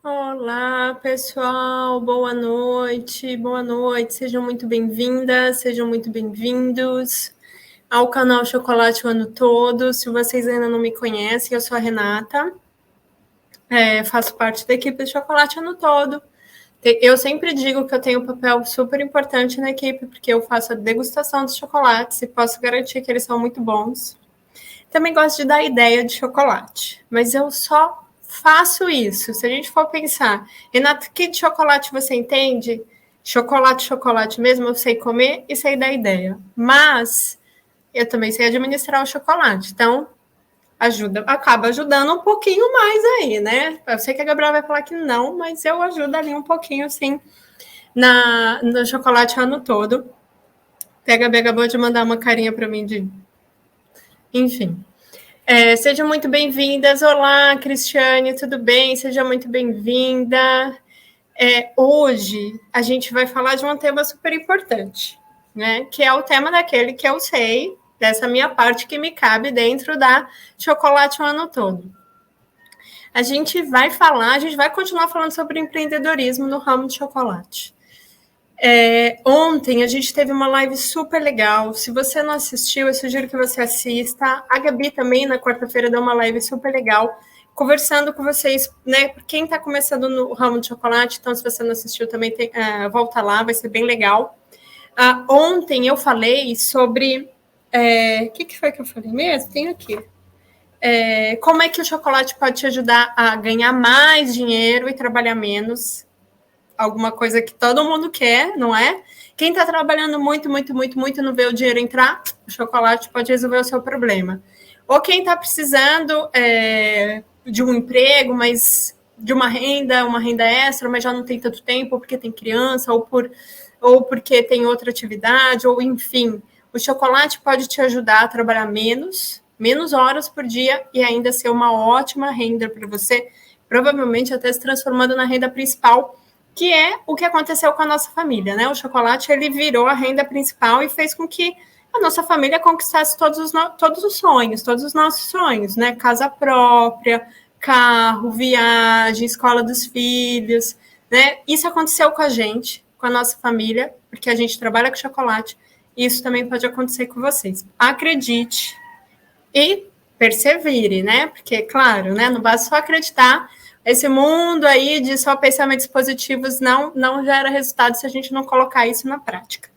Olá, pessoal, boa noite, sejam muito bem-vindas, sejam muito bem-vindos ao canal Chocolate o Ano Todo. Se vocês ainda não me conhecem, eu sou a Renata, faço parte da equipe do Chocolate o Ano Todo. Eu sempre digo que eu tenho um papel super importante na equipe, porque eu faço a degustação dos chocolates e posso garantir que eles são muito bons. Também gosto de dar ideia de chocolate, mas eu só faço isso. Se a gente for pensar, Renato, que de chocolate você entende? Chocolate mesmo, eu sei comer e sei dar ideia. Mas eu também sei administrar o chocolate. Então, acaba ajudando um pouquinho mais aí, né? Eu sei que a Gabriela vai falar que não, mas eu ajudo ali um pouquinho, sim, no chocolate o ano todo. A Gabi acabou de mandar uma carinha para mim de... Enfim. Sejam muito bem-vindas. Olá, Cristiane, tudo bem? Seja muito bem-vinda. Hoje a gente vai falar de um tema super importante, né? Que é o tema daquele que eu sei, dessa minha parte que me cabe dentro da Chocolate o Ano Todo. A gente vai continuar falando sobre empreendedorismo no ramo de chocolate. Ontem a gente teve uma live super legal. Se você não assistiu, eu sugiro que você assista. A Gabi também, na quarta-feira, deu uma live super legal, conversando com vocês, né? Quem está começando no ramo de chocolate, então, se você não assistiu, também volta lá, vai ser bem legal. Ontem eu falei sobre... O que foi que eu falei mesmo? Tem aqui. Como é que o chocolate pode te ajudar a ganhar mais dinheiro e trabalhar menos? Alguma coisa que todo mundo quer, não é? Quem está trabalhando muito, não vê o dinheiro entrar, o chocolate pode resolver o seu problema. Ou quem está precisando de um emprego, mas de uma renda extra, mas já não tem tanto tempo, ou porque tem criança, ou porque tem outra atividade, ou enfim, o chocolate pode te ajudar a trabalhar menos horas por dia e ainda ser uma ótima renda para você, provavelmente até se transformando na renda principal, que é o que aconteceu com a nossa família, né? O chocolate, ele virou a renda principal e fez com que a nossa família conquistasse todos os sonhos, todos os nossos sonhos, né? Casa própria, carro, viagem, escola dos filhos, né? Isso aconteceu com a gente, com a nossa família, porque a gente trabalha com chocolate, e isso também pode acontecer com vocês. Acredite e persevere, né? Porque, claro, né? Não basta só acreditar. Esse mundo aí de só pensamentos positivos não gera resultado se a gente não colocar isso na prática.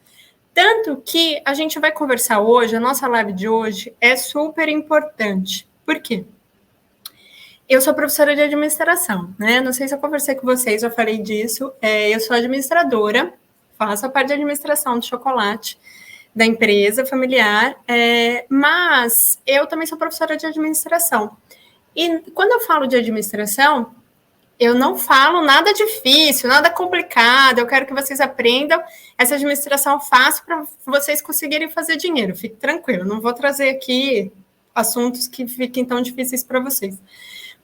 Tanto que a gente vai conversar hoje, a nossa live de hoje é super importante. Por quê? Eu sou professora de administração, né? Não sei se eu conversei com vocês, eu falei disso. Eu sou administradora, faço a parte de administração do chocolate da empresa familiar, mas eu também sou professora de administração. E quando eu falo de administração, eu não falo nada difícil, nada complicado. Eu quero que vocês aprendam essa administração fácil para vocês conseguirem fazer dinheiro. Fique tranquilo, não vou trazer aqui assuntos que fiquem tão difíceis para vocês.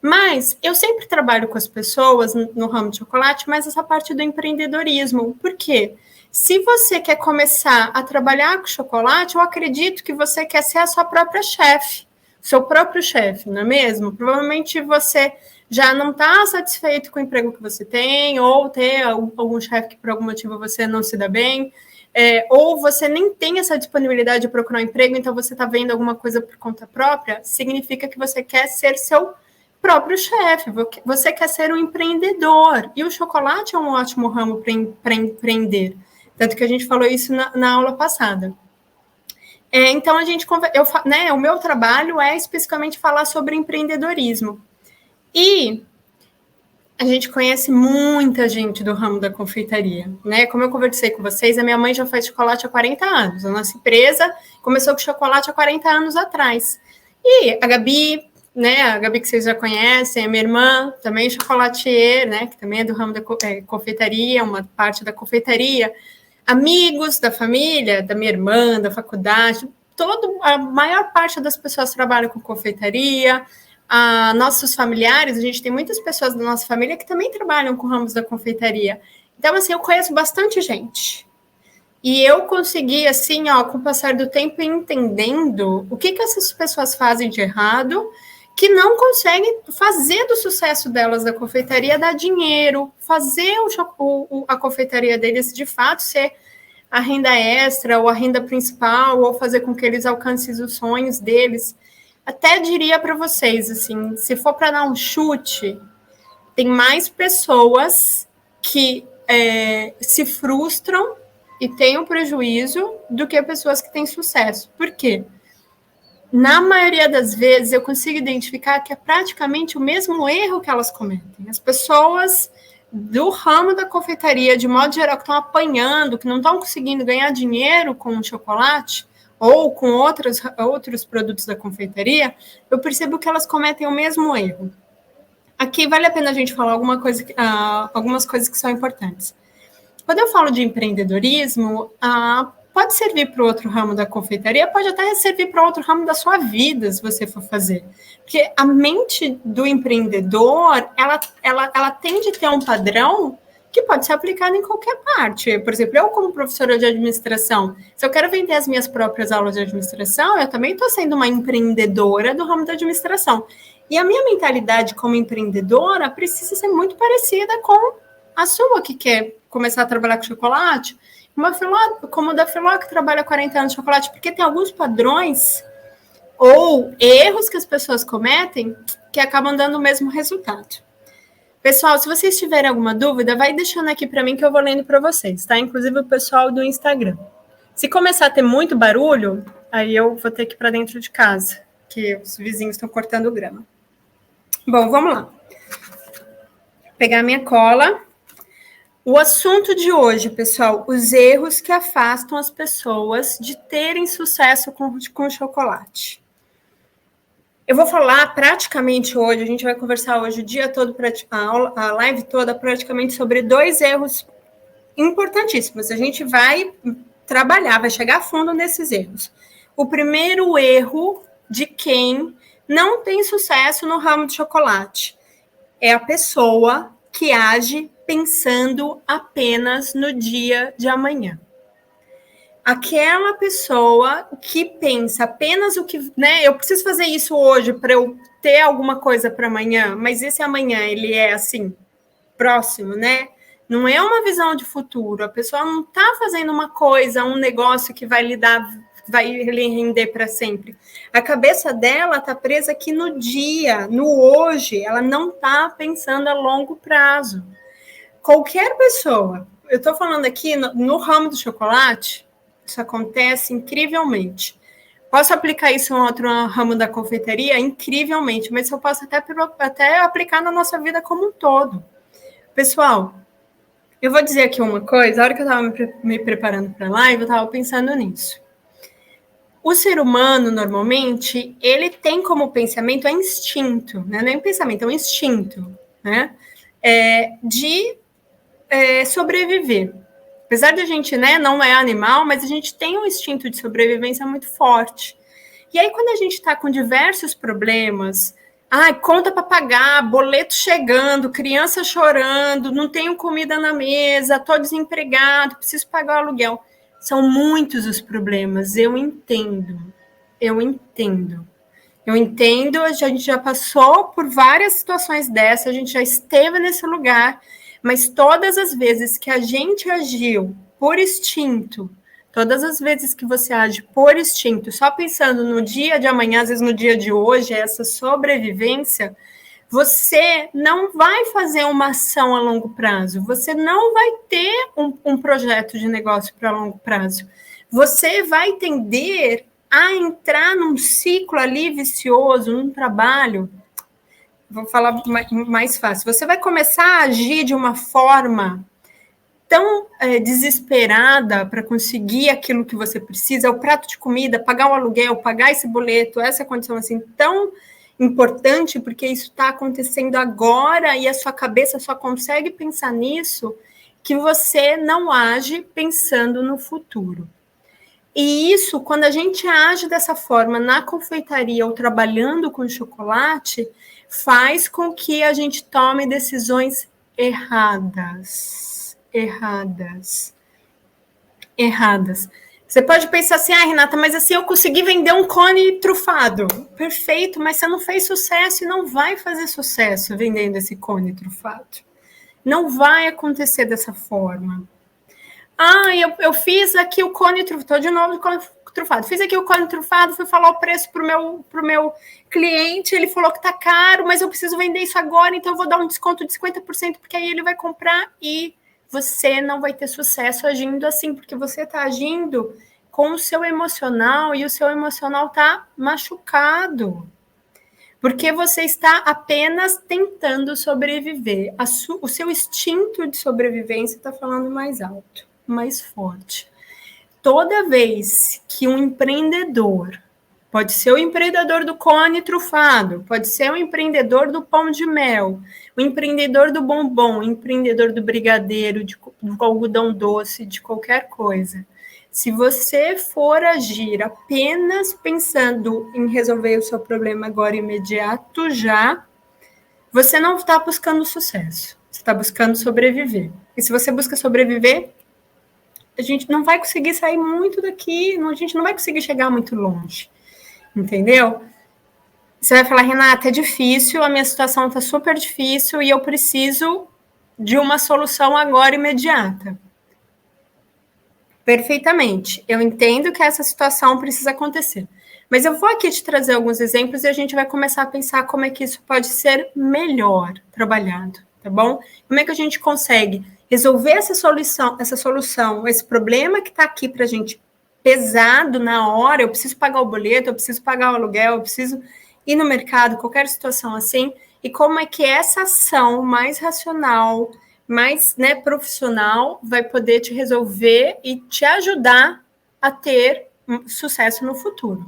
Mas eu sempre trabalho com as pessoas no ramo de chocolate, mas essa parte do empreendedorismo. Por quê? Se você quer começar a trabalhar com chocolate, eu acredito que você quer ser a sua própria chefe, seu próprio chefe, não é mesmo? Provavelmente você já não está satisfeito com o emprego que você tem, ou ter algum chefe que por algum motivo você não se dá bem, ou você nem tem essa disponibilidade de procurar um emprego, então você está vendo alguma coisa por conta própria, significa que você quer ser seu próprio chefe, você quer ser um empreendedor, e o chocolate é um ótimo ramo para empreender, tanto que a gente falou isso na aula passada. Então, o meu trabalho é especificamente falar sobre empreendedorismo. E a gente conhece muita gente do ramo da confeitaria, né? Como eu conversei com vocês, a minha mãe já faz chocolate há 40 anos. A nossa empresa começou com chocolate há 40 anos atrás. E a Gabi, né? A Gabi que vocês já conhecem, a minha irmã, também chocolatier, né? Que também é do ramo da confeitaria, uma parte da confeitaria. Amigos da família, da minha irmã, da faculdade, a maior parte das pessoas trabalham com confeitaria. Nossos familiares, a gente tem muitas pessoas da nossa família que também trabalham com ramos da confeitaria. Então, assim, eu conheço bastante gente. E eu consegui, assim, ó, com o passar do tempo, entendendo o que essas pessoas fazem de errado, que não conseguem fazer do sucesso delas da confeitaria dar dinheiro, fazer a confeitaria deles, de fato, ser a renda extra ou a renda principal, ou fazer com que eles alcancem os sonhos deles. Até diria para vocês, assim, se for para dar um chute, tem mais pessoas que se frustram e têm um prejuízo do que pessoas que têm sucesso. Por quê? Na maioria das vezes, eu consigo identificar que é praticamente o mesmo erro que elas cometem. As pessoas do ramo da confeitaria, de modo geral, que estão apanhando, que não estão conseguindo ganhar dinheiro com o chocolate ou com outros produtos da confeitaria, eu percebo que elas cometem o mesmo erro. Aqui vale a pena a gente falar algumas coisas que são importantes. Quando eu falo de empreendedorismo, pode servir para outro ramo da confeitaria, pode até servir para outro ramo da sua vida, se você for fazer. Porque a mente do empreendedor, ela tende a ter um padrão que pode ser aplicado em qualquer parte. Por exemplo, eu como professora de administração, se eu quero vender as minhas próprias aulas de administração, eu também estou sendo uma empreendedora do ramo da administração. E a minha mentalidade como empreendedora precisa ser muito parecida com a sua, que quer começar a trabalhar com chocolate, como da Filó, que trabalha 40 anos de chocolate, porque tem alguns padrões ou erros que as pessoas cometem que acabam dando o mesmo resultado. Pessoal, se vocês tiverem alguma dúvida, vai deixando aqui para mim que eu vou lendo para vocês, tá? Inclusive o pessoal do Instagram. Se começar a ter muito barulho, aí eu vou ter que ir para dentro de casa, que os vizinhos estão cortando grama. Bom, vamos lá. Vou pegar minha cola. O assunto de hoje, pessoal, os erros que afastam as pessoas de terem sucesso com chocolate. Eu vou falar praticamente hoje, a gente vai conversar hoje o dia todo, a live toda, praticamente sobre 2 erros importantíssimos. A gente vai trabalhar, vai chegar a fundo nesses erros. O primeiro erro de quem não tem sucesso no ramo de chocolate é a pessoa que age pensando apenas no dia de amanhã. Aquela pessoa que pensa apenas o que, né? Eu preciso fazer isso hoje para eu ter alguma coisa para amanhã, mas esse amanhã ele é assim, próximo, né? Não é uma visão de futuro. A pessoa não está fazendo uma coisa, um negócio que vai lhe render para sempre. A cabeça dela está presa aqui no dia, no hoje. Ela não está pensando a longo prazo. Qualquer pessoa, eu estou falando aqui no ramo do chocolate, isso acontece incrivelmente. Posso aplicar isso em outro ramo da confeitaria? Incrivelmente, mas eu posso até aplicar na nossa vida como um todo. Pessoal, eu vou dizer aqui uma coisa, a hora que eu estava me preparando para a live, eu estava pensando nisso. O ser humano, normalmente, ele tem como pensamento instinto, né? Não é um pensamento, é um instinto, né? De sobreviver. Apesar de a gente, né, não é animal, mas a gente tem um instinto de sobrevivência muito forte. E aí, quando a gente está com diversos problemas, conta para pagar, boleto chegando, criança chorando, não tenho comida na mesa, estou desempregado, preciso pagar o aluguel. São muitos os problemas, eu entendo. A gente já passou por várias situações dessas, a gente já esteve nesse lugar, mas todas as vezes que a gente agiu por instinto, todas as vezes que você age por instinto, só pensando no dia de amanhã, às vezes no dia de hoje, essa sobrevivência, você não vai fazer uma ação a longo prazo, você não vai ter um projeto de negócio para longo prazo. Você vai tender a entrar num ciclo ali vicioso, num trabalho. Vou falar mais fácil. Você vai começar a agir de uma forma tão desesperada para conseguir aquilo que você precisa, o prato de comida, pagar o aluguel, pagar esse boleto, essa condição assim tão importante, porque isso está acontecendo agora e a sua cabeça só consegue pensar nisso, que você não age pensando no futuro. E isso, quando a gente age dessa forma na confeitaria ou trabalhando com chocolate, faz com que a gente tome decisões erradas. erradas. Erradas. Você pode pensar assim, Renata, mas assim, eu consegui vender um cone trufado. Perfeito, mas você não fez sucesso e não vai fazer sucesso vendendo esse cone trufado. Não vai acontecer dessa forma. Eu fiz aqui o cone trufado, estou de novo de cone trufado. Fiz aqui o cone trufado, fui falar o preço pro meu cliente, ele falou que tá caro, mas eu preciso vender isso agora, então eu vou dar um desconto de 50%, porque aí ele vai comprar e você não vai ter sucesso agindo assim, porque você está agindo com o seu emocional e o seu emocional está machucado. Porque você está apenas tentando sobreviver. O seu instinto de sobrevivência está falando mais alto, mais forte. Toda vez que um empreendedor, pode ser o empreendedor do cone trufado, pode ser o empreendedor do pão de mel, o empreendedor do bombom, o empreendedor do brigadeiro, do algodão doce, de qualquer coisa. Se você for agir apenas pensando em resolver o seu problema agora imediato já, você não está buscando sucesso, você está buscando sobreviver. E se você busca sobreviver, a gente não vai conseguir sair muito daqui, a gente não vai conseguir chegar muito longe. Entendeu? Você vai falar, Renata, é difícil, a minha situação está super difícil e eu preciso de uma solução agora imediata. Perfeitamente. Eu entendo que essa situação precisa acontecer. Mas eu vou aqui te trazer alguns exemplos e a gente vai começar a pensar como é que isso pode ser melhor trabalhado, tá bom? Como é que a gente consegue resolver essa solução, esse problema que está aqui para a gente pesado na hora, eu preciso pagar o boleto, eu preciso pagar o aluguel, eu preciso ir no mercado, qualquer situação assim, e como é que essa ação mais racional, mais profissional, vai poder te resolver e te ajudar a ter sucesso no futuro.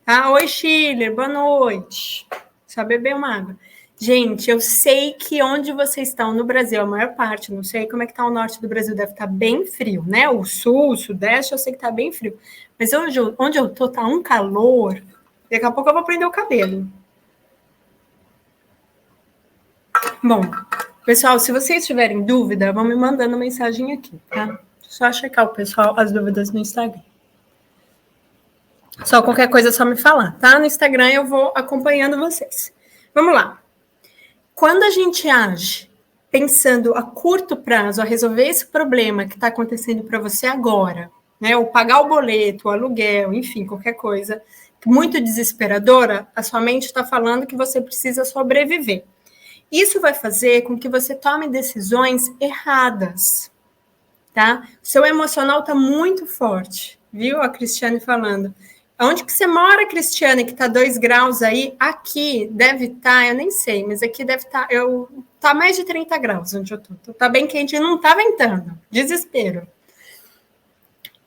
Tá? Oi, Schiller, boa noite. Só beber uma água. Gente, eu sei que onde vocês estão no Brasil, a maior parte, não sei como é que está o norte do Brasil, deve estar bem frio, né? O sul, o sudeste, eu sei que está bem frio. Mas onde eu tô, tá um calor. Daqui a pouco eu vou prender o cabelo. Bom, pessoal, se vocês tiverem dúvida, vão me mandando mensagem aqui, tá? Só checar o pessoal, as dúvidas no Instagram. Só qualquer coisa é só me falar, tá? No Instagram eu vou acompanhando vocês. Vamos lá. Quando a gente age pensando a curto prazo a resolver esse problema que está acontecendo para você agora, né? Ou pagar o boleto, o aluguel, enfim, qualquer coisa muito desesperadora, a sua mente está falando que você precisa sobreviver. Isso vai fazer com que você tome decisões erradas, tá? O seu emocional está muito forte, viu? A Cristiane falando. Onde que você mora, Cristiane, que está 2 graus aí? Aqui deve estar, eu nem sei, mas aqui deve estar, tá mais de 30 graus onde eu tô. Tá bem quente e não tá ventando. Desespero.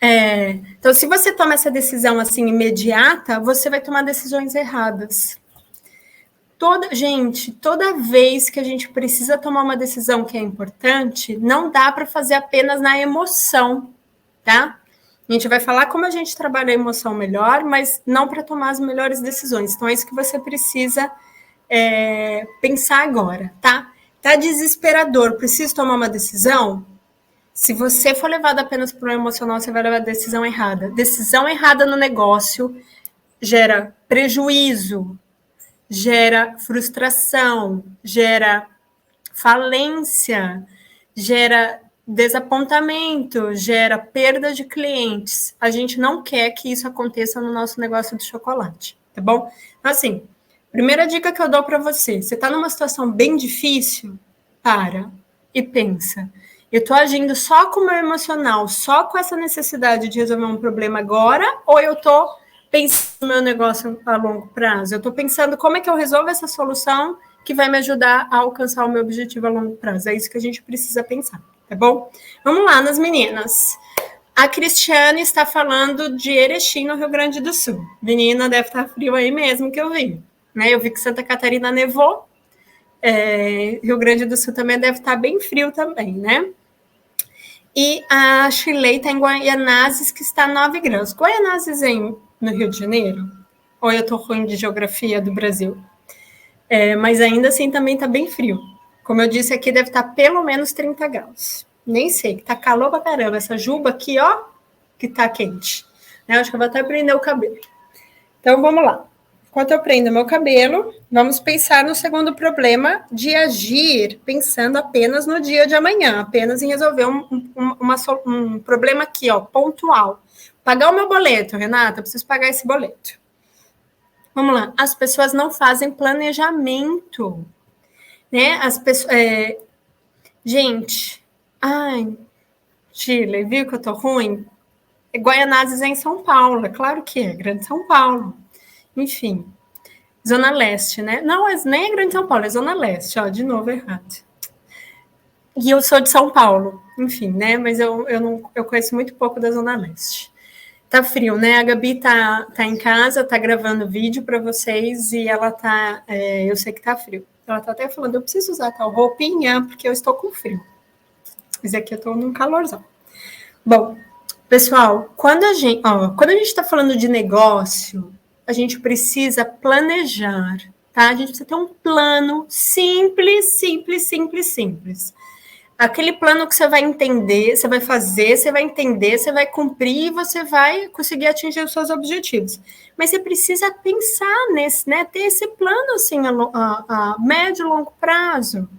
Então, se você toma essa decisão assim imediata, você vai tomar decisões erradas. Gente, toda vez que a gente precisa tomar uma decisão que é importante, não dá para fazer apenas na emoção, tá? A gente vai falar como a gente trabalha a emoção melhor, mas não para tomar as melhores decisões. Então, é isso que você precisa pensar agora, tá? Tá desesperador, preciso tomar uma decisão? Se você for levado apenas por um emocional, você vai levar a decisão errada. Decisão errada no negócio gera prejuízo, gera frustração, gera falência, gera desapontamento, gera perda de clientes. A gente não quer que isso aconteça no nosso negócio de chocolate, tá bom? Então, assim, primeira dica que eu dou para você, você está numa situação bem difícil, para e pensa. Eu estou agindo só com o meu emocional, só com essa necessidade de resolver um problema agora, ou eu estou pensando no meu negócio a longo prazo? Eu estou pensando como é que eu resolvo essa solução que vai me ajudar a alcançar o meu objetivo a longo prazo. É isso que a gente precisa pensar, tá bom? Vamos lá, nas meninas. A Cristiane está falando de Erechim, no Rio Grande do Sul. Menina, deve estar frio aí mesmo, que eu vi. Né? Eu vi que Santa Catarina nevou. Rio Grande do Sul também deve estar bem frio também, né? E a Shirley está em Guaianazes, que está 9 graus. Guaianazes no Rio de Janeiro? Ou eu estou ruim de geografia do Brasil? Mas ainda assim também está bem frio. Como eu disse, aqui deve estar pelo menos 30 graus. Nem sei, que tá calor pra caramba. Essa juba aqui, ó, que tá quente. Eu acho que eu vou até prender o cabelo. Então, vamos lá. Enquanto eu prendo meu cabelo, vamos pensar no segundo problema de agir pensando apenas no dia de amanhã, apenas em resolver um problema aqui, ó, pontual. Pagar o meu boleto, Renata, eu preciso pagar esse boleto. Vamos lá. As pessoas não fazem planejamento, né? As pessoas... Gente, ai, Shirley, viu que eu tô ruim? Guaianazes é em São Paulo, é claro que é, Grande São Paulo. Enfim, Zona Leste, né? Não, nem é Grande São Paulo, é Zona Leste, ó, de novo errado. E eu sou de São Paulo, enfim, né? Mas eu conheço muito pouco da Zona Leste. Tá frio, né? A Gabi tá em casa, tá gravando vídeo para vocês e ela tá... eu sei que tá frio. Ela tá até falando, eu preciso usar tal roupinha porque eu estou com frio. Mas aqui eu tô num calorzão. Bom, pessoal, quando a gente está falando de negócio, a gente precisa planejar, tá? A gente precisa ter um plano simples. Aquele plano que você vai entender, você vai fazer, você vai entender, você vai cumprir e você vai conseguir atingir os seus objetivos. Mas você precisa pensar nesse, né? Ter esse plano assim a médio e longo prazo.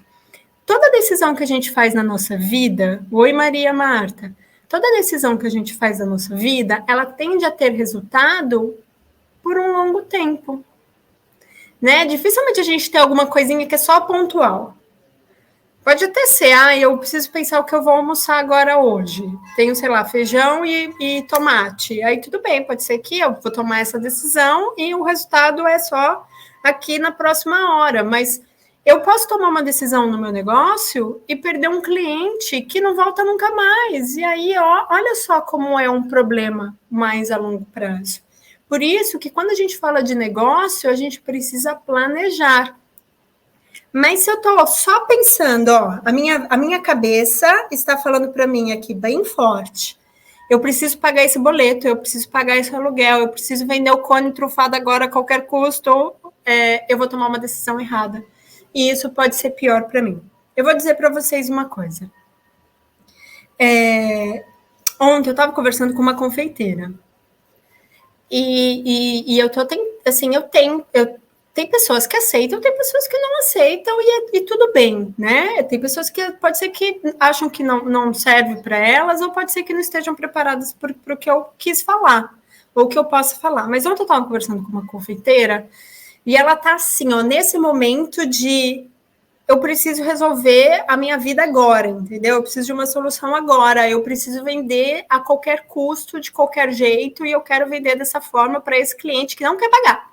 Toda decisão que a gente faz na nossa vida, oi Maria Marta, toda decisão que a gente faz na nossa vida, ela tende a ter resultado por um longo tempo. Né? Dificilmente a gente tem alguma coisinha que é só pontual. Pode até ser, eu preciso pensar o que eu vou almoçar agora hoje. Tenho, sei lá, feijão e tomate. Aí tudo bem, pode ser que eu vou tomar essa decisão e o resultado é só aqui na próxima hora. Mas eu posso tomar uma decisão no meu negócio e perder um cliente que não volta nunca mais. E aí, olha só como é um problema mais a longo prazo. Por isso que quando a gente fala de negócio, a gente precisa planejar. Mas se eu estou só pensando, a minha cabeça está falando para mim aqui bem forte. Eu preciso pagar esse boleto, eu preciso pagar esse aluguel, eu preciso vender o cone trufado agora a qualquer custo, eu vou tomar uma decisão errada. E isso pode ser pior para mim. Eu vou dizer para vocês uma coisa. Ontem eu estava conversando com uma confeiteira. E eu tô assim, tem pessoas que aceitam, tem pessoas que não aceitam e tudo bem, né? Tem pessoas que pode ser que acham que não serve para elas ou pode ser que não estejam preparadas para o que eu quis falar ou que eu posso falar. Mas ontem eu estava conversando com uma confeiteira e ela tá assim, nesse momento de eu preciso resolver a minha vida agora, entendeu? Eu preciso de uma solução agora, eu preciso vender a qualquer custo, de qualquer jeito, e eu quero vender dessa forma para esse cliente que não quer pagar.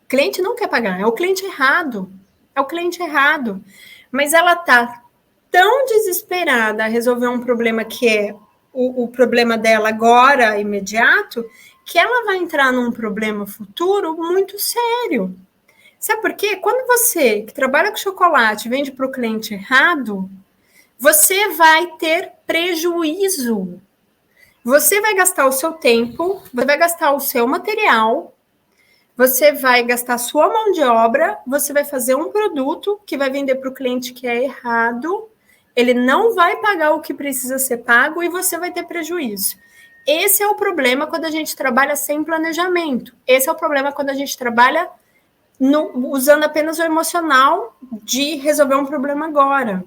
O cliente não quer pagar, é o cliente errado. É o cliente errado. Mas ela tá tão desesperada a resolver um problema que é o problema dela agora, imediato, que ela vai entrar num problema futuro muito sério. Sabe por quê? Quando você, que trabalha com chocolate, vende para o cliente errado, você vai ter prejuízo. Você vai gastar o seu tempo, você vai gastar o seu material, você vai gastar a sua mão de obra, você vai fazer um produto que vai vender para o cliente que é errado, ele não vai pagar o que precisa ser pago e você vai ter prejuízo. Esse é o problema quando a gente trabalha sem planejamento. Esse é o problema quando a gente trabalha usando apenas o emocional de resolver um problema agora.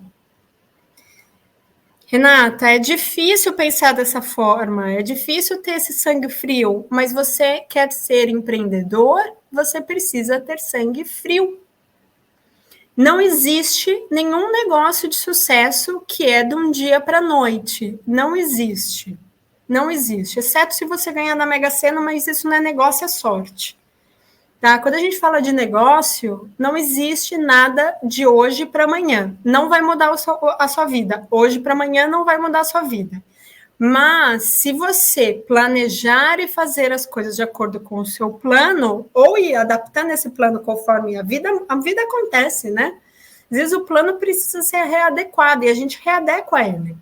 Renata, é difícil pensar dessa forma, é difícil ter esse sangue frio, mas você quer ser empreendedor, você precisa ter sangue frio. Não existe nenhum negócio de sucesso que é de um dia para a noite. Não existe. Não existe, exceto se você ganhar na Mega Sena, mas isso não é negócio, é sorte. Tá? Quando a gente fala de negócio, não existe nada de hoje para amanhã. Não vai mudar a sua vida. Hoje para amanhã não vai mudar a sua vida. Mas se você planejar e fazer as coisas de acordo com o seu plano, ou ir adaptando esse plano conforme a vida acontece, né? Às vezes o plano precisa ser readequado e a gente readequa ele.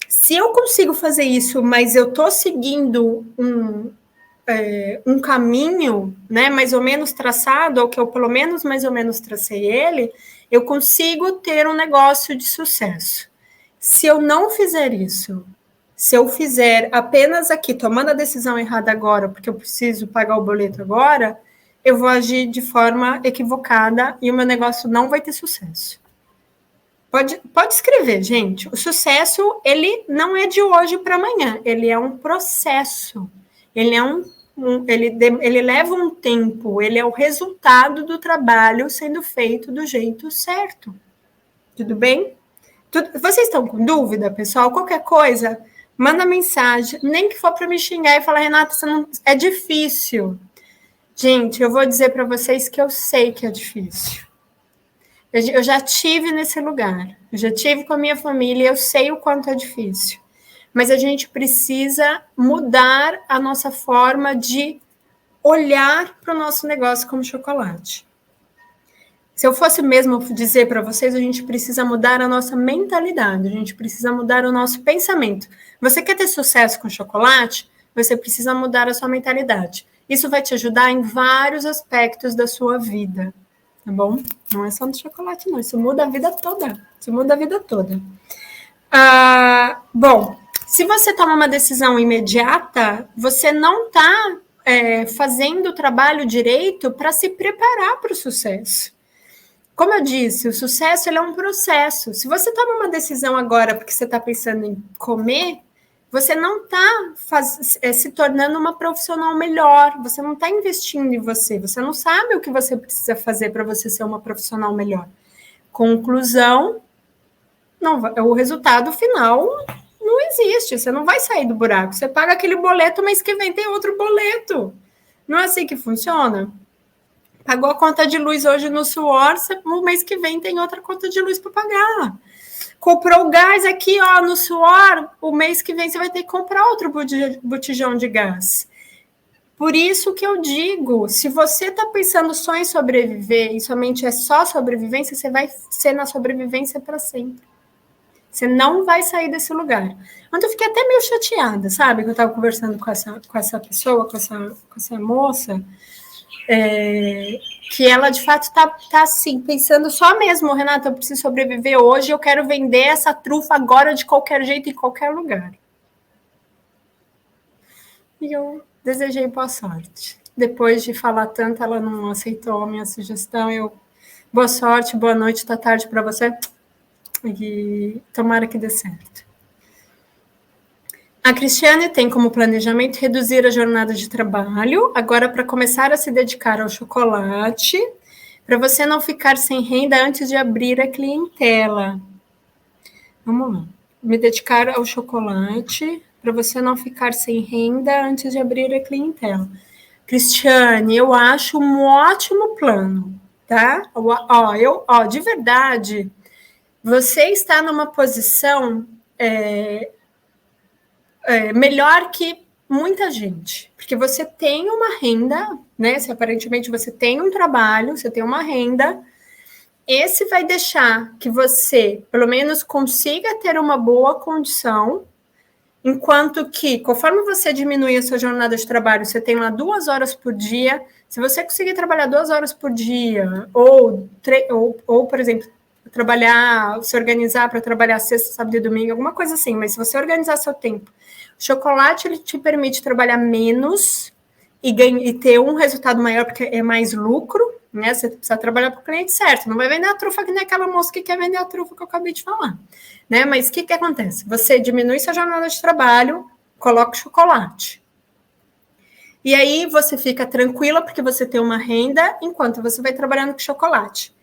Se eu consigo fazer isso, mas eu estou seguindo um caminho, né, mais ou menos traçado, ou que eu pelo menos mais ou menos tracei ele, eu consigo ter um negócio de sucesso. Se eu não fizer isso, se eu fizer apenas aqui, tomando a decisão errada agora, porque eu preciso pagar o boleto agora, eu vou agir de forma equivocada e o meu negócio não vai ter sucesso. Pode escrever, gente. O sucesso, ele não é de hoje para amanhã. Ele é um processo. Ele é ele leva um tempo. Ele é o resultado do trabalho sendo feito do jeito certo. Tudo bem? Vocês estão com dúvida, pessoal? Qualquer coisa, manda mensagem. Nem que for para me xingar e falar, Renata, é difícil. Gente, eu vou dizer para vocês que eu sei que é difícil. Eu já tive nesse lugar, eu já tive com a minha família, eu sei o quanto é difícil. Mas a gente precisa mudar a nossa forma de olhar para o nosso negócio como chocolate. Se eu fosse mesmo dizer para vocês, a gente precisa mudar a nossa mentalidade, a gente precisa mudar o nosso pensamento. Você quer ter sucesso com chocolate? Você precisa mudar a sua mentalidade. Isso vai te ajudar em vários aspectos da sua vida. Tá bom? Não é só no chocolate, não. Isso muda a vida toda. Isso muda a vida toda. Bom, se você toma uma decisão imediata, você não está fazendo o trabalho direito para se preparar para o sucesso. Como eu disse, o sucesso ele é um processo. Se você toma uma decisão agora porque você está pensando em comer, você não está se tornando uma profissional melhor, você não está investindo em você, você não sabe o que você precisa fazer para você ser uma profissional melhor. Conclusão, não, o resultado final não existe, você não vai sair do buraco, você paga aquele boleto, mês que vem tem outro boleto. Não é assim que funciona? Pagou a conta de luz hoje no suor, o mês que vem tem outra conta de luz para pagar. Comprou o gás aqui, ó, no suor, o mês que vem você vai ter que comprar outro botijão de gás. Por isso que eu digo, se você está pensando só em sobreviver e somente é só sobrevivência, você vai ser na sobrevivência para sempre. Você não vai sair desse lugar. Ontem eu fiquei até meio chateada, sabe? Que eu estava conversando com essa pessoa, com essa moça, que ela de fato tá assim, pensando só mesmo, Renata, eu preciso sobreviver hoje, eu quero vender essa trufa agora de qualquer jeito, em qualquer lugar. E eu desejei boa sorte. Depois de falar tanto, ela não aceitou a minha sugestão. Boa sorte, boa noite, tá tarde para você. E tomara que dê certo. A Cristiane tem como planejamento reduzir a jornada de trabalho, agora para começar a se dedicar ao chocolate, para você não ficar sem renda antes de abrir a clientela. Vamos lá. Me dedicar ao chocolate, para você não ficar sem renda antes de abrir a clientela. Cristiane, eu acho um ótimo plano, tá? De verdade, você está numa posição melhor que muita gente, porque você tem uma renda, né? Se aparentemente você tem um trabalho, você tem uma renda, esse vai deixar que você, pelo menos, consiga ter uma boa condição, enquanto que, conforme você diminui a sua jornada de trabalho, você tem lá 2 horas por dia, se você conseguir trabalhar 2 horas por dia, ou por exemplo, se organizar para trabalhar sexta, sábado e domingo, alguma coisa assim, mas se você organizar seu tempo, o chocolate ele te permite trabalhar menos e ter um resultado maior, porque é mais lucro, né? Você precisa trabalhar para o cliente certo, não vai vender a trufa que nem aquela moça que quer vender a trufa que eu acabei de falar, né? Mas o que acontece? Você diminui sua jornada de trabalho, coloca o chocolate. E aí você fica tranquila porque você tem uma renda enquanto você vai trabalhando com chocolate.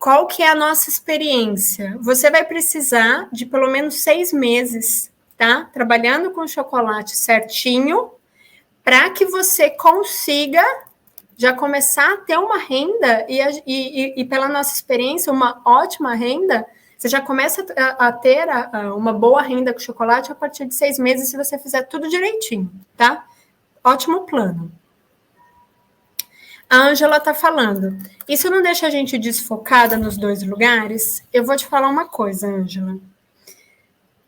Qual que é a nossa experiência? Você vai precisar de pelo menos 6 meses, tá? Trabalhando com chocolate certinho, para que você consiga já começar a ter uma renda e pela nossa experiência, uma ótima renda, você já começa a ter uma boa renda com chocolate a partir de 6 meses, se você fizer tudo direitinho, tá? Ótimo plano. A Ângela está falando, isso não deixa a gente desfocada nos 2 lugares? Eu vou te falar uma coisa, Ângela.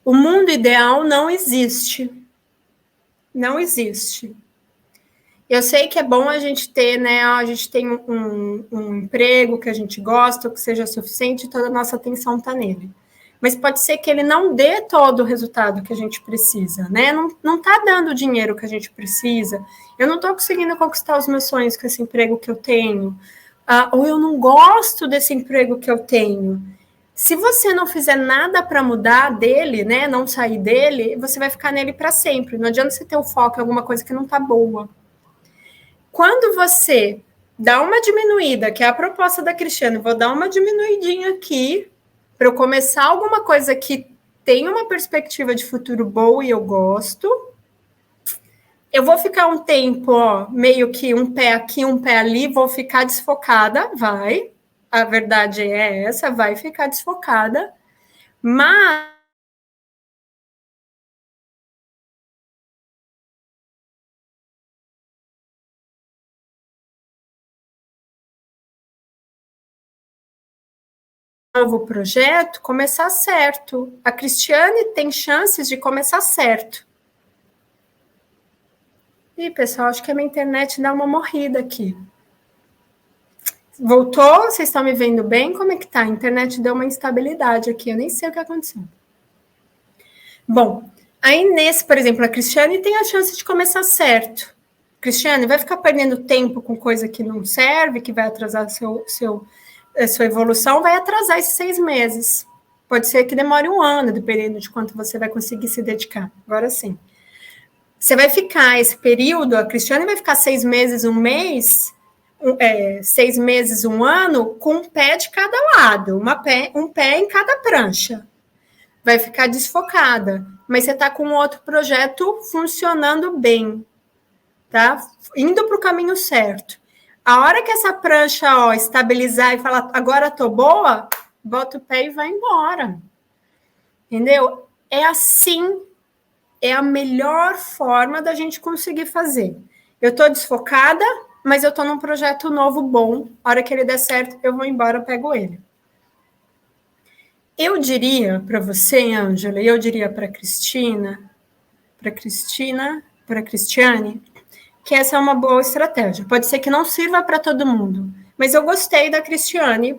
O mundo ideal não existe. Não existe. Eu sei que é bom a gente ter, né? A gente tem um emprego que a gente gosta, que seja suficiente, toda a nossa atenção está nele. Mas pode ser que ele não dê todo o resultado que a gente precisa, né? Não tá dando o dinheiro que a gente precisa. Eu não estou conseguindo conquistar os meus sonhos com esse emprego que eu tenho. Ou eu não gosto desse emprego que eu tenho. Se você não fizer nada para mudar dele, né? Não sair dele, você vai ficar nele para sempre. Não adianta você ter o foco em alguma coisa que não está boa. Quando você dá uma diminuída, que é a proposta da Cristiane, vou dar uma diminuidinha aqui para eu começar alguma coisa que tem uma perspectiva de futuro boa e eu gosto. Eu vou ficar um tempo, ó, meio que um pé aqui, um pé ali, vou ficar desfocada, vai. A verdade é essa, vai ficar desfocada. Mas novo projeto começar certo. A Cristiane tem chances de começar certo. Ih, pessoal, acho que a minha internet dá uma morrida aqui. Voltou? Vocês estão me vendo bem? Como é que tá? A internet deu uma instabilidade aqui, eu nem sei o que aconteceu. Bom, aí nesse, por exemplo, a Cristiane tem a chance de começar certo. Cristiane, vai ficar perdendo tempo com coisa que não serve, que vai atrasar sua evolução, vai atrasar esses 6 meses. Pode ser que demore 1 ano, dependendo de quanto você vai conseguir se dedicar. Agora sim. Você vai ficar esse período, a Cristiane vai ficar 6 meses, 1 mês, 6 meses, 1 ano, com um pé de cada lado, um pé em cada prancha. Vai ficar desfocada, mas você está com outro projeto funcionando bem, tá? Indo para o caminho certo. A hora que essa prancha, ó, estabilizar e falar, agora tô boa, bota o pé e vai embora. Entendeu? É assim, é a melhor forma da gente conseguir fazer. Eu tô desfocada, mas eu tô num projeto novo bom. A hora que ele der certo, eu vou embora, eu pego ele. Eu diria para você, Ângela, e eu diria para Cristiane, que essa é uma boa estratégia. Pode ser que não sirva para todo mundo, mas eu gostei da Cristiane.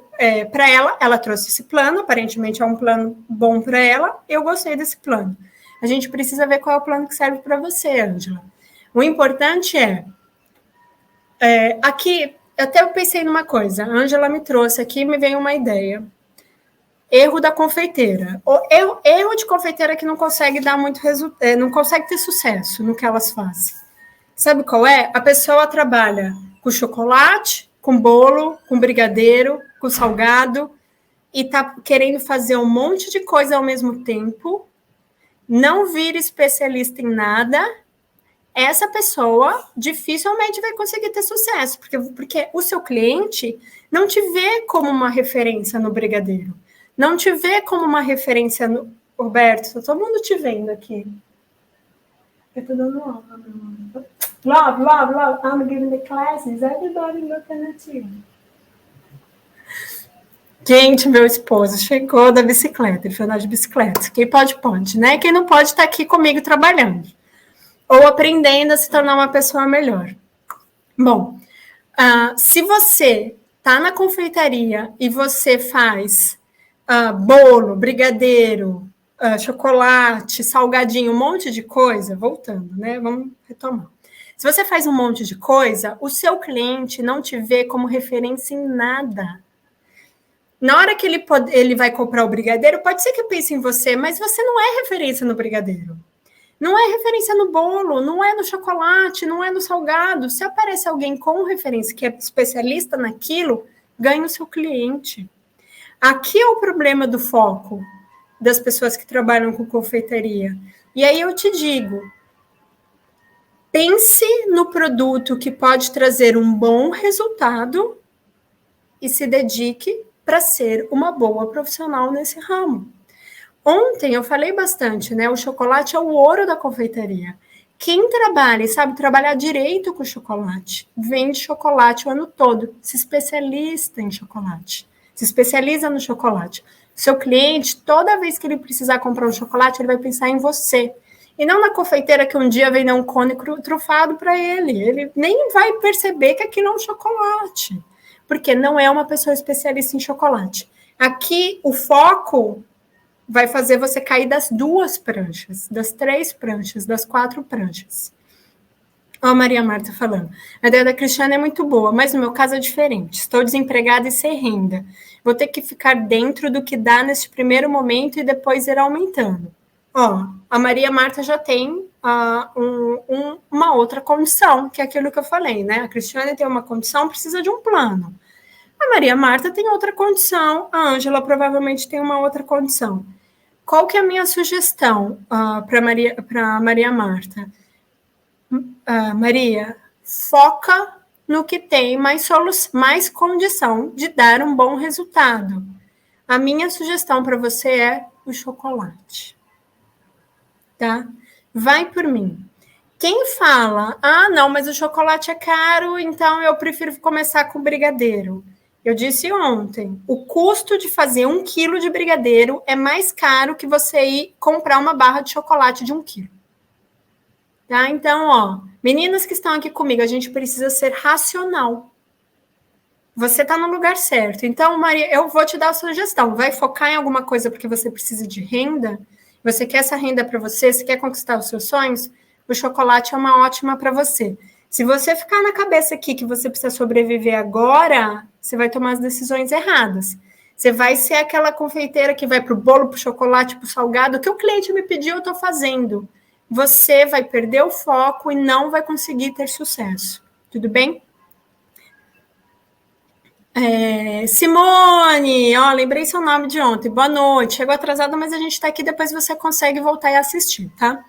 Para ela trouxe esse plano, aparentemente é um plano bom para ela, eu gostei desse plano. A gente precisa ver qual é o plano que serve para você, Ângela. O importante aqui, até eu pensei numa coisa, a Ângela me trouxe aqui, me veio uma ideia. Erro da confeiteira. Erro de confeiteira que não consegue dar muito resultado, não consegue ter sucesso no que elas fazem. Sabe qual é? A pessoa trabalha com chocolate, com bolo, com brigadeiro, com salgado, e tá querendo fazer um monte de coisa ao mesmo tempo, não vira especialista em nada. Essa pessoa dificilmente vai conseguir ter sucesso, porque o seu cliente não te vê como uma referência no brigadeiro. Não te vê como uma referência no... Roberto, tá todo mundo te vendo aqui. Eu tô dando aula. Love. I'm giving the classes. Everybody looking at you. Gente, meu esposo chegou da bicicleta. Ele foi andar de bicicleta. Quem pode, né? Quem não pode tá aqui comigo trabalhando. Ou aprendendo a se tornar uma pessoa melhor. Bom, se você tá na confeitaria e você faz bolo, brigadeiro, chocolate, salgadinho, um monte de coisa, voltando, né? Vamos retomar. Se você faz um monte de coisa, o seu cliente não te vê como referência em nada. Na hora que ele vai comprar o brigadeiro, pode ser que pense em você, mas você não é referência no brigadeiro. Não é referência no bolo, não é no chocolate, não é no salgado. Se aparece alguém com referência que é especialista naquilo, ganha o seu cliente. Aqui é o problema do foco das pessoas que trabalham com confeitaria. E aí eu te digo, pense no produto que pode trazer um bom resultado e se dedique para ser uma boa profissional nesse ramo. Ontem eu falei bastante, né? O chocolate é o ouro da confeitaria. Quem trabalha e sabe trabalhar direito com chocolate, vende chocolate o ano todo, se especializa em chocolate. Se especializa no chocolate. Seu cliente, toda vez que ele precisar comprar um chocolate, ele vai pensar em você. E não na confeiteira que um dia vem dar um cone trufado para ele. Ele nem vai perceber que aquilo é um chocolate, porque não é uma pessoa especialista em chocolate. Aqui, o foco vai fazer você cair das 2 pranchas, das 3 pranchas, das 4 pranchas. Ó, a Maria Marta falando. A ideia da Cristiane é muito boa, mas no meu caso é diferente. Estou desempregada e sem renda. Vou ter que ficar dentro do que dá nesse primeiro momento e depois ir aumentando. Ó, a Maria Marta já tem uma outra condição, que é aquilo que eu falei, né? A Cristiane tem uma condição, precisa de um plano. A Maria Marta tem outra condição, a Ângela provavelmente tem uma outra condição. Qual que é a minha sugestão para Maria Marta? Maria, foca no que tem mais condição de dar um bom resultado. A minha sugestão para você é o chocolate. Tá? Vai por mim. Quem fala, não, mas o chocolate é caro, então eu prefiro começar com brigadeiro. Eu disse ontem, o custo de fazer 1 quilo de brigadeiro é mais caro que você ir comprar uma barra de chocolate de 1 quilo. Tá? Então, ó, meninas que estão aqui comigo, a gente precisa ser racional. Você está no lugar certo. Então, Maria, eu vou te dar a sugestão. Vai focar em alguma coisa porque você precisa de renda? Você quer essa renda para você? Você quer conquistar os seus sonhos? O chocolate é uma ótima para você. Se você ficar na cabeça aqui que você precisa sobreviver agora, você vai tomar as decisões erradas. Você vai ser aquela confeiteira que vai para o bolo, para o chocolate, para o salgado. O que o cliente me pediu, eu estou fazendo. Você vai perder o foco e não vai conseguir ter sucesso. Tudo bem? Simone, lembrei seu nome de ontem. Boa noite. Chegou atrasada, mas a gente está aqui. Depois você consegue voltar e assistir, tá?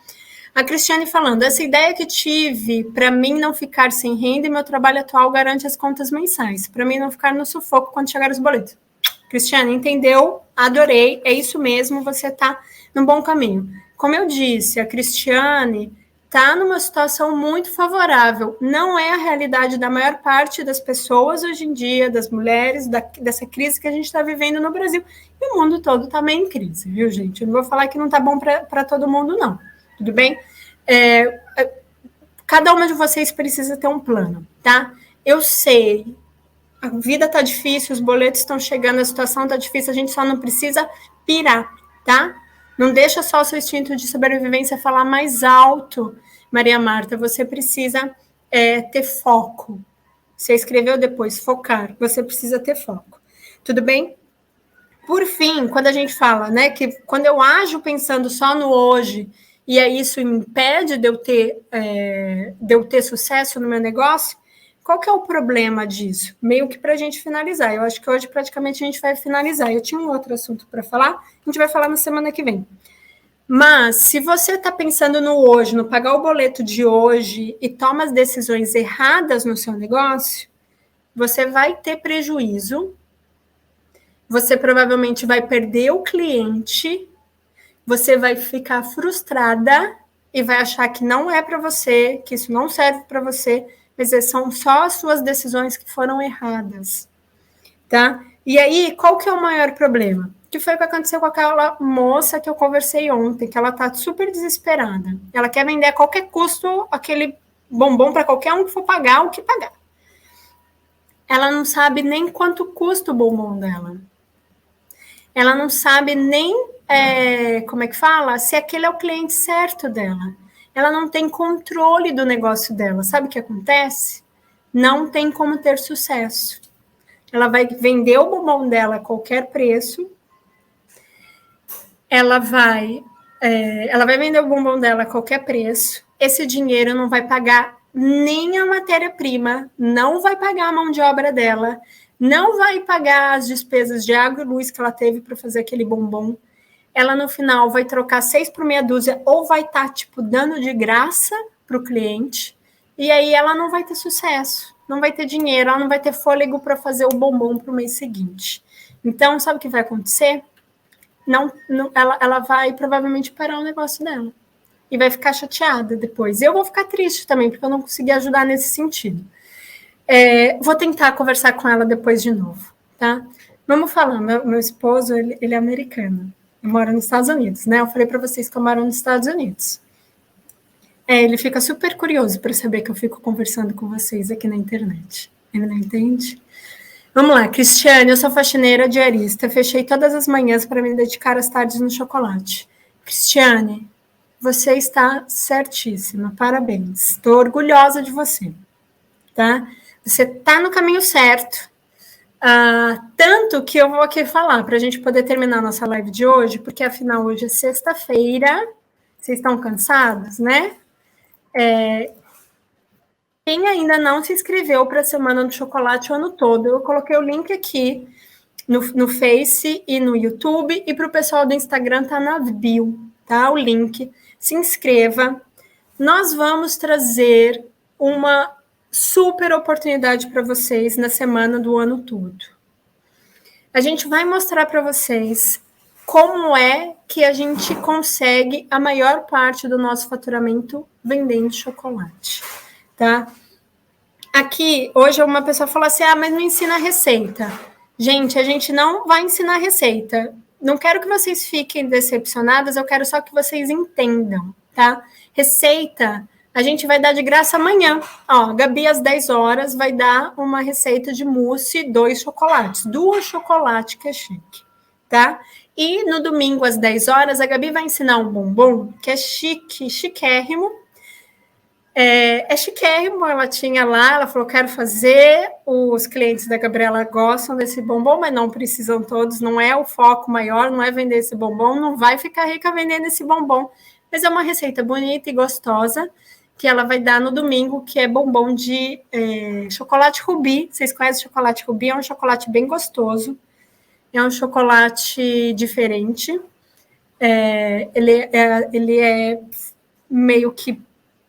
A Cristiane falando, essa ideia que tive para mim não ficar sem renda e meu trabalho atual garante as contas mensais. Para mim não ficar no sufoco quando chegar os boletos. Cristiane, entendeu? Adorei. É isso mesmo. Você está no bom caminho. Como eu disse, a Cristiane está numa situação muito favorável. Não é a realidade da maior parte das pessoas hoje em dia, das mulheres, dessa crise que a gente está vivendo no Brasil. E o mundo todo está meio em crise, viu, gente? Eu não vou falar que não está bom para todo mundo, não. Tudo bem? Cada uma de vocês precisa ter um plano, tá? Eu sei, a vida está difícil, os boletos estão chegando, a situação está difícil, a gente só não precisa pirar, tá? Não deixa só o seu instinto de sobrevivência falar mais alto, Maria Marta. Você precisa ter foco. Você escreveu depois, focar. Você precisa ter foco. Tudo bem? Por fim, quando a gente fala, né, que quando eu ajo pensando só no hoje, e aí isso impede de eu ter sucesso no meu negócio, qual que é o problema disso? Meio que para a gente finalizar. Eu acho que hoje praticamente a gente vai finalizar. Eu tinha um outro assunto para falar, a gente vai falar na semana que vem. Mas se você está pensando no hoje, no pagar o boleto de hoje e toma as decisões erradas no seu negócio, você vai ter prejuízo, você provavelmente vai perder o cliente, você vai ficar frustrada e vai achar que não é para você, que isso não serve para você, mas são só as suas decisões que foram erradas, tá? E aí, qual que é o maior problema? Que foi o que aconteceu com aquela moça que eu conversei ontem, que ela tá super desesperada. Ela quer vender a qualquer custo aquele bombom para qualquer um que for pagar o que pagar. Ela não sabe nem quanto custa o bombom dela. Ela não sabe nem, como é que fala? Se aquele é o cliente certo dela. Ela não tem controle do negócio dela. Sabe o que acontece? Não tem como ter sucesso. Ela vai vender o bombom dela a qualquer preço. Ela vai vender o bombom dela a qualquer preço. Esse dinheiro não vai pagar nem a matéria-prima, não vai pagar a mão de obra dela, não vai pagar as despesas de água e luz que ela teve para fazer aquele bombom. Ela, no final, vai trocar 6 por meia dúzia ou vai estar, dando de graça para o cliente. E aí ela não vai ter sucesso, não vai ter dinheiro, ela não vai ter fôlego para fazer o bombom para o mês seguinte. Então, sabe o que vai acontecer? Ela vai provavelmente parar o negócio dela. E vai ficar chateada depois. Eu vou ficar triste também, porque eu não consegui ajudar nesse sentido. Vou tentar conversar com ela depois de novo, tá? Vamos falar, meu esposo, ele é americano. Eu moro nos Estados Unidos, né? Eu falei para vocês que eu moro nos Estados Unidos. Ele fica super curioso para saber que eu fico conversando com vocês aqui na internet. Ele não entende? Vamos lá, Cristiane, eu sou faxineira diarista, fechei todas as manhãs para me dedicar às tardes no chocolate. Cristiane, você está certíssima, parabéns. Estou orgulhosa de você, tá? Você está no caminho certo. Tanto que eu vou aqui falar, para a gente poder terminar a nossa live de hoje, porque afinal hoje é sexta-feira, vocês estão cansados, né? Quem ainda não se inscreveu para a Semana do Chocolate o ano todo, eu coloquei o link aqui no Face e no YouTube, e para o pessoal do Instagram tá na bio, tá? O link. Se inscreva. Nós vamos trazer uma super oportunidade para vocês na semana do ano todo. A gente vai mostrar para vocês como é que a gente consegue a maior parte do nosso faturamento vendendo chocolate, tá? Aqui, hoje uma pessoa falou assim, mas não ensina a receita. Gente, a gente não vai ensinar a receita. Não quero que vocês fiquem decepcionadas, eu quero só que vocês entendam, tá? Receita, a gente vai dar de graça amanhã. Ó, Gabi, às 10 horas, vai dar uma receita de mousse, 2 chocolates. 2 chocolates, que é chique, tá? E no domingo, às 10 horas, a Gabi vai ensinar um bombom, que é chique, chiquérrimo. É chiquérrimo, ela tinha lá, ela falou, quero fazer, os clientes da Gabriela gostam desse bombom, mas não precisam todos, não é o foco maior, não é vender esse bombom, não vai ficar rica vendendo esse bombom, mas é uma receita bonita e gostosa, que ela vai dar no domingo, que é bombom de chocolate rubi. Vocês conhecem chocolate rubi? É um chocolate bem gostoso, é um chocolate diferente, ele é meio que,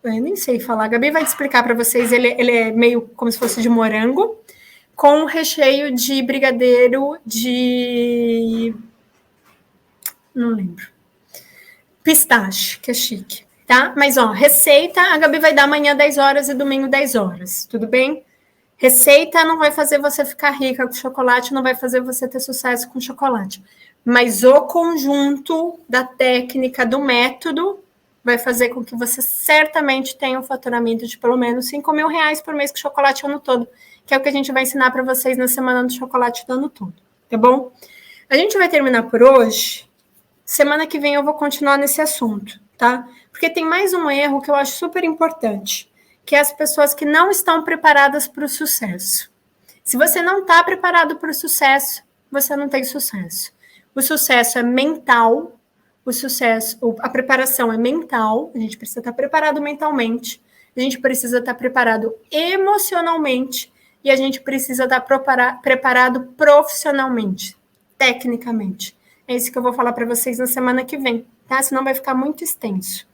eu nem sei falar, a Gabi vai explicar para vocês, ele é meio como se fosse de morango, com recheio de brigadeiro de... não lembro. Pistache, que é chique, tá? Mas, ó, receita, a Gabi vai dar amanhã 10 horas e domingo 10 horas, tudo bem? Receita não vai fazer você ficar rica com chocolate, não vai fazer você ter sucesso com chocolate. Mas o conjunto da técnica, do método, vai fazer com que você certamente tenha um faturamento de pelo menos R$5.000 por mês com chocolate o ano todo, que é o que a gente vai ensinar para vocês na Semana do Chocolate do ano todo, tá bom? A gente vai terminar por hoje. Semana que vem eu vou continuar nesse assunto, tá? Porque tem mais um erro que eu acho super importante, que é as pessoas que não estão preparadas para o sucesso. Se você não está preparado para o sucesso, você não tem sucesso. O sucesso é mental, a preparação é mental, a gente precisa estar preparado mentalmente, a gente precisa estar preparado emocionalmente e a gente precisa estar preparado profissionalmente, tecnicamente. É isso que eu vou falar para vocês na semana que vem, tá? Senão vai ficar muito extenso.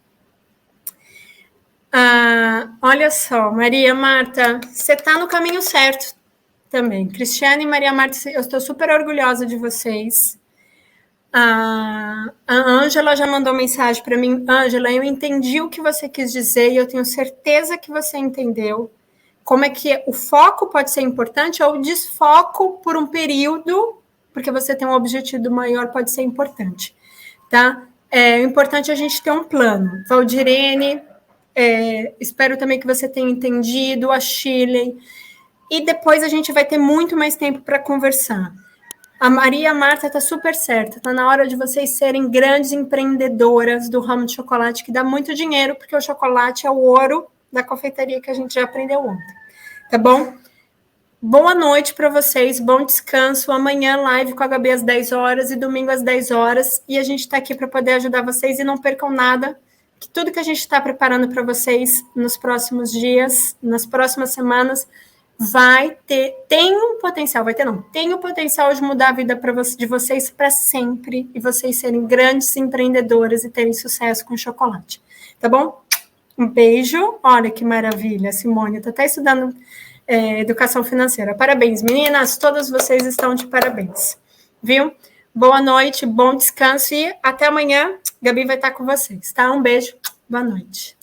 Olha só, Maria Marta, você está no caminho certo também. Cristiane e Maria Marta, eu estou super orgulhosa de vocês. A Ângela já mandou mensagem para mim. Ângela, eu entendi o que você quis dizer e eu tenho certeza que você entendeu. Como é que o foco pode ser importante ou o desfoco por um período, porque você tem um objetivo maior, pode ser importante, tá? O importante é a gente ter um plano. Valdirene, espero também que você tenha entendido, a Shirley, e depois a gente vai ter muito mais tempo para conversar. A Maria Marta está super certa, está na hora de vocês serem grandes empreendedoras do ramo de chocolate, que dá muito dinheiro, porque o chocolate é o ouro da confeitaria que a gente já aprendeu ontem, tá bom? Boa noite para vocês, bom descanso, amanhã live com a Gabi às 10 horas e domingo às 10 horas, e a gente está aqui para poder ajudar vocês e não percam nada, que tudo que a gente está preparando para vocês nos próximos dias, nas próximas semanas, tem o potencial de mudar a vida de vocês para sempre e vocês serem grandes empreendedoras e terem sucesso com chocolate, tá bom? Um beijo, olha que maravilha, Simone, tá até estudando educação financeira, parabéns meninas, todas vocês estão de parabéns, viu? Boa noite, bom descanso e até amanhã, Gabi vai estar com vocês, tá? Um beijo, boa noite.